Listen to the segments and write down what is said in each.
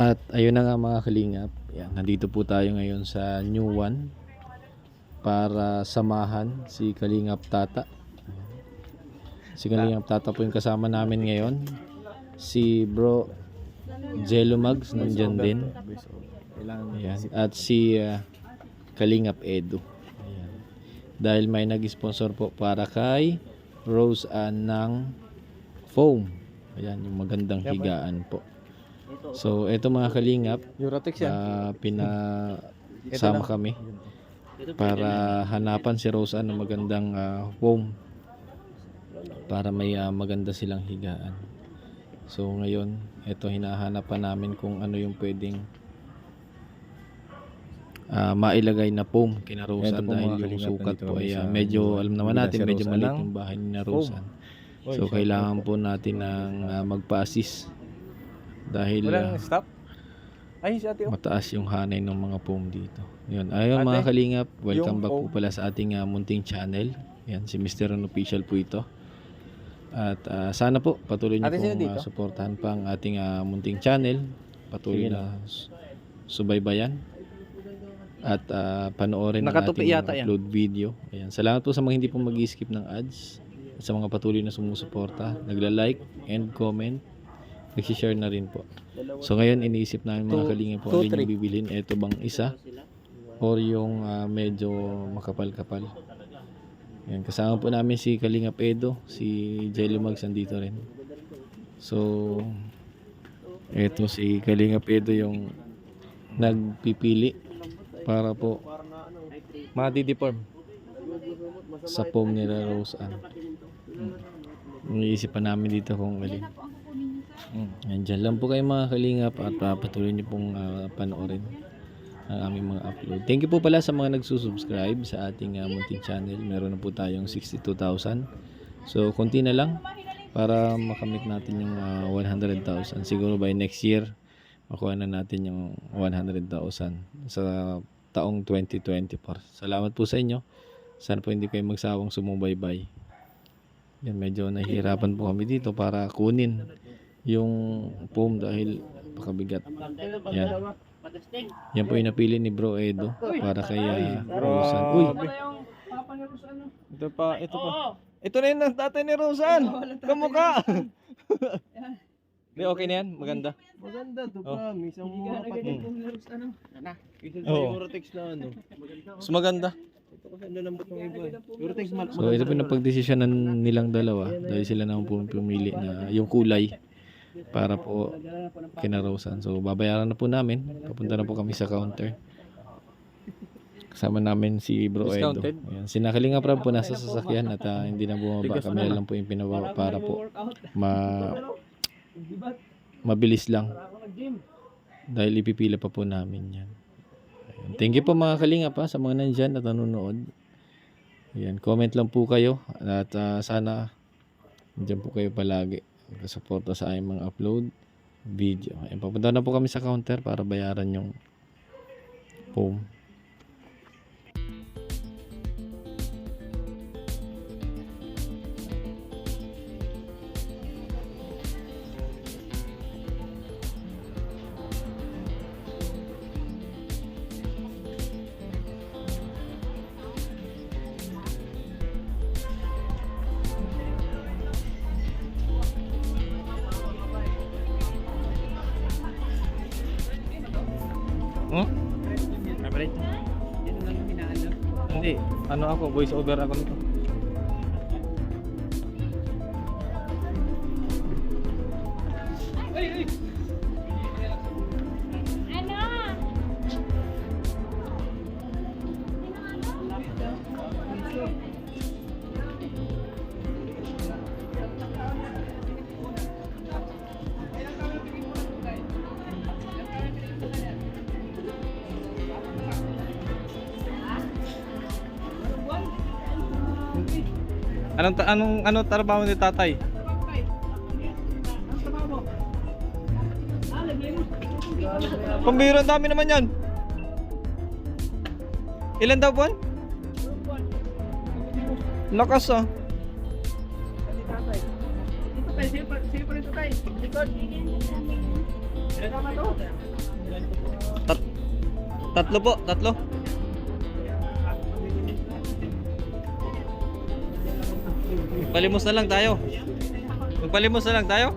At ayun na nga mga kalingap, yan, nandito po tayo ngayon sa New One para samahan si Kalingap Tata. Si Kalingap Tata po yung kasama namin ngayon. Si Bro Jello Mags nandyan din. Ayan. At si Kalingap Edu. Ayan. Dahil may nag-sponsor po para kay Rose Ann ng foam. Ayan, yung magandang higaan po. So, eto mga kalingap, pinasama kami para hanapan si Rose Ann ng magandang foam para may maganda silang higaan. So, ngayon, eto hinahanap pa namin kung ano yung pwedeng mailagay na foam kina Rose Ann dahil yung sukat po ay medyo, alam naman natin, medyo maliit yung bahay ni Rose Ann. So, kailangan po natin ng magpa-assist dahil mataas yung hanay ng mga foam dito. Yun. Ayun mga kalingap, welcome back po pala sa ating munting channel. Yan, si Mr. Official po ito. At sana po patuloy niyo pong suportahan pa ang ating munting channel. Patuloy na subaybayan at panoorin ang ating upload video. Ayan. Salamat po sa mga hindi po mag-skip ng ads at sa mga patuloy na sumusuporta, nagla-like and comment, nag-share na rin po. So ngayon iniisip namin mga kalingap po alin yung bibilhin. Ito bang isa or yung medyo makapal-kapal. Yan, kasama po namin si Kalingap Edo, si Jello Mags andito rin. So eto si Kalingap Edo yung nagpipili para po madi-deform sa foam nila Rose Ann. Iniisip pa namin dito kung alin. Diyan lang po kayo mga kalingap at patuloy niyo pong panoorin ang aming mga upload. Thank you po pala sa mga nagsusubscribe sa ating munting channel. Meron na po tayong 62,000. So konti na lang para makamit natin yung 100,000. Siguro by next year makuha na natin yung 100,000 sa taong 2024. Salamat po sa inyo. Sana po hindi kayo magsawang sumubaybay. Yan, medyo nahihirapan po kami dito para kunin yung foam dahil pakabigat. Yan. Yan po yung napili ni Bro Edo para kay Rose Ann. Uy! Ito pa. Ito na yun ang tatay ni Rose Ann. Kamukha! Okay na yan? Maganda? Maganda to pa. Misang mga kapatid. Isa sa Eurotex na ano. Mas maganda. Ito kasi nalambot ng iba eh. Eurotex So ito po yung napagdesisyonan nilang dalawa dahil sila naman po pumili na yung kulay para po kina Rose Ann. So babayaran na po namin. Papunta na po kami sa counter. Kasama namin si Bro Edo. Ayan. Sinakalinga pa po nasa sasakyan at hindi na bumaba. Kami lang po yung pinababa para po mabilis lang. Dahil ipipila pa po namin yan. Ayan. Thank you po mga kalingap sa mga nandyan at nanonood. Ayan. Comment lang po kayo at sana nandyan po kayo palagi. Magkasuporta sa aming mga upload video. Ayan, papunta na po kami sa counter para bayaran yung foam. Hindi, ano ako, voice over ako nito. Anong trabaho ni tatay? Pambiro, ang dami naman yan. Ilan daw buwan? Lakas ah. Dito tayo, sige pa rin tayo. Likod. Ilan naman to? Tatlo po, tatlo. Palimos na lang tayo. Magpalimos na lang tayo.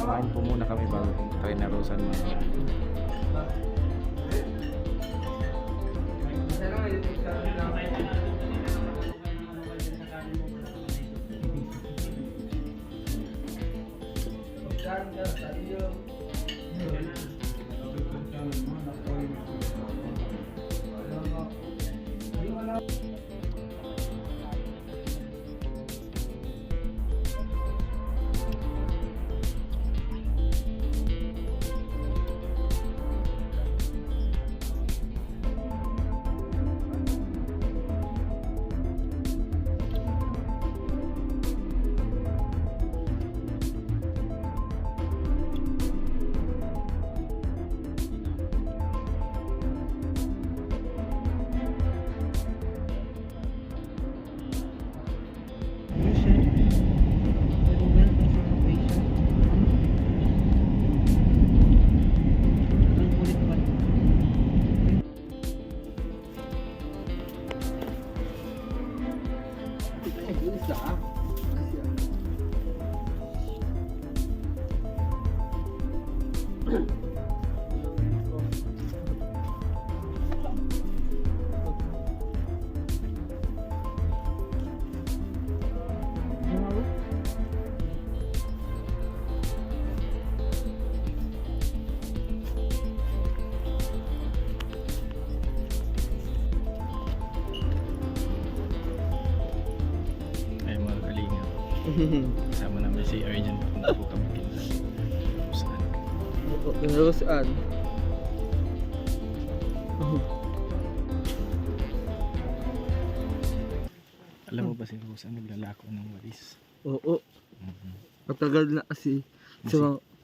Kain po muna kami bago tayo narusan mga. Ay mga kalinga. Kasama namin si Arjan. Punta po kami saan. Rosaan. Alam mo ba si Rosa naglalako ng walis? Oo. Matagal na kasi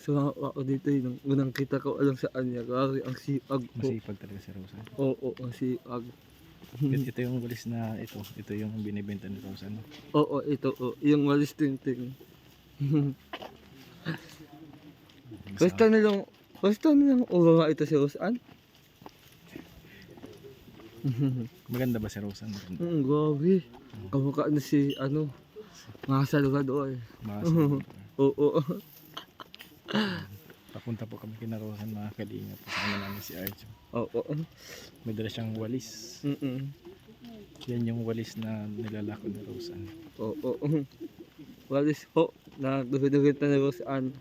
sumama ako dito yung unang kita ko alam saan niya. Kasi ang sipag ko. Masipag talaga si Rosa. Oo, ang sipag. Ito yung walis na ito. Ito yung binibenta ni Rosa. No? Oo, ito. Yung walis ting-ting. Basta nilang ulo nga ito si Rosaan. Maganda ba si Rosa? Maganda. Grabe. Kamukha na si mga Salvador. Oo. Papunta po kami kina Rosa mga kalinga. Kasama namin si Arjan. Oo. May dala siyang walis. Yan yung walis na nilalako ni Rosa. Oo. Walis ho na dugit-dugit na Rosaan.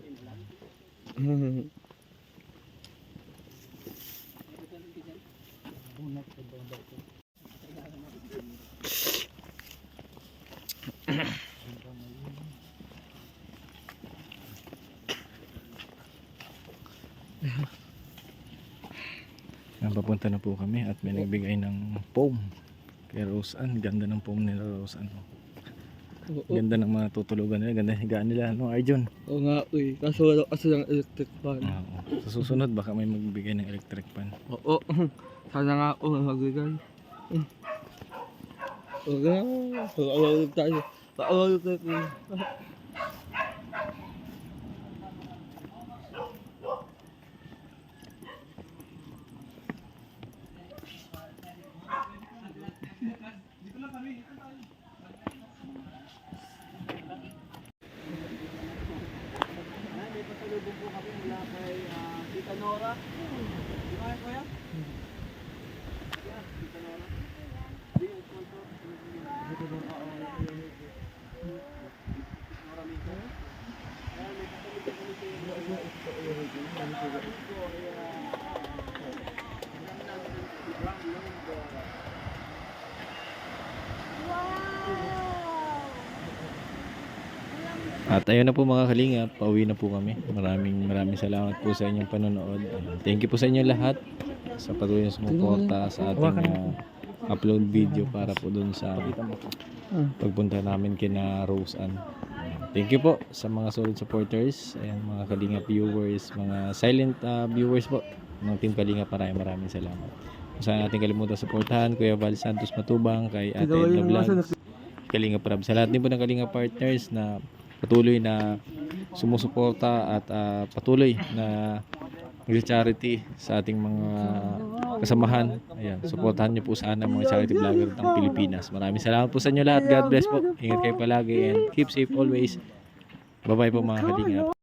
Papunta na po kami at may nagbigay ng foam. Kay Rose Ann, ganda ng foam nila Rose Ann. Oo, Ganda ng mga tutulugan nila, ganda ng higaan nila, no Arjun? oo nga uy. Kaso wala kasi ng electric fan. Oo. Sa susunod, baka may magbibigay ng electric fan. Oo. Sana nga ako magbigay. Oo nga. Pag-awalog tayo. Pag-awalog tayo. At ayun na po mga kalingap, pauwi na po kami. Maraming salamat po sa inyong panonood. Thank you po sa inyo lahat sa patuloy na sumuporta sa ating upload video para po dun sa pagpunta namin kina Rose Ann. Thank you po sa mga solid supporters, ayan, mga kalingap viewers, mga silent viewers po ng Team Kalingap. Maraming salamat. Kung saan natin kalimutan suportahan, Kuya Val Santos Matubang, kay Ate Edna Vlogs, Kalingap Rab. Sa lahat din po ng Kalingap partners na patuloy na sumusuporta at patuloy na nag-charity sa ating mga kasamahan. Ayan, suportahan niyo po sana mga charity vlogger ng Pilipinas. Maraming salamat po sa inyo lahat. God bless po. Ingat kayo palagi and keep safe always. Bye-bye po mga kalingap.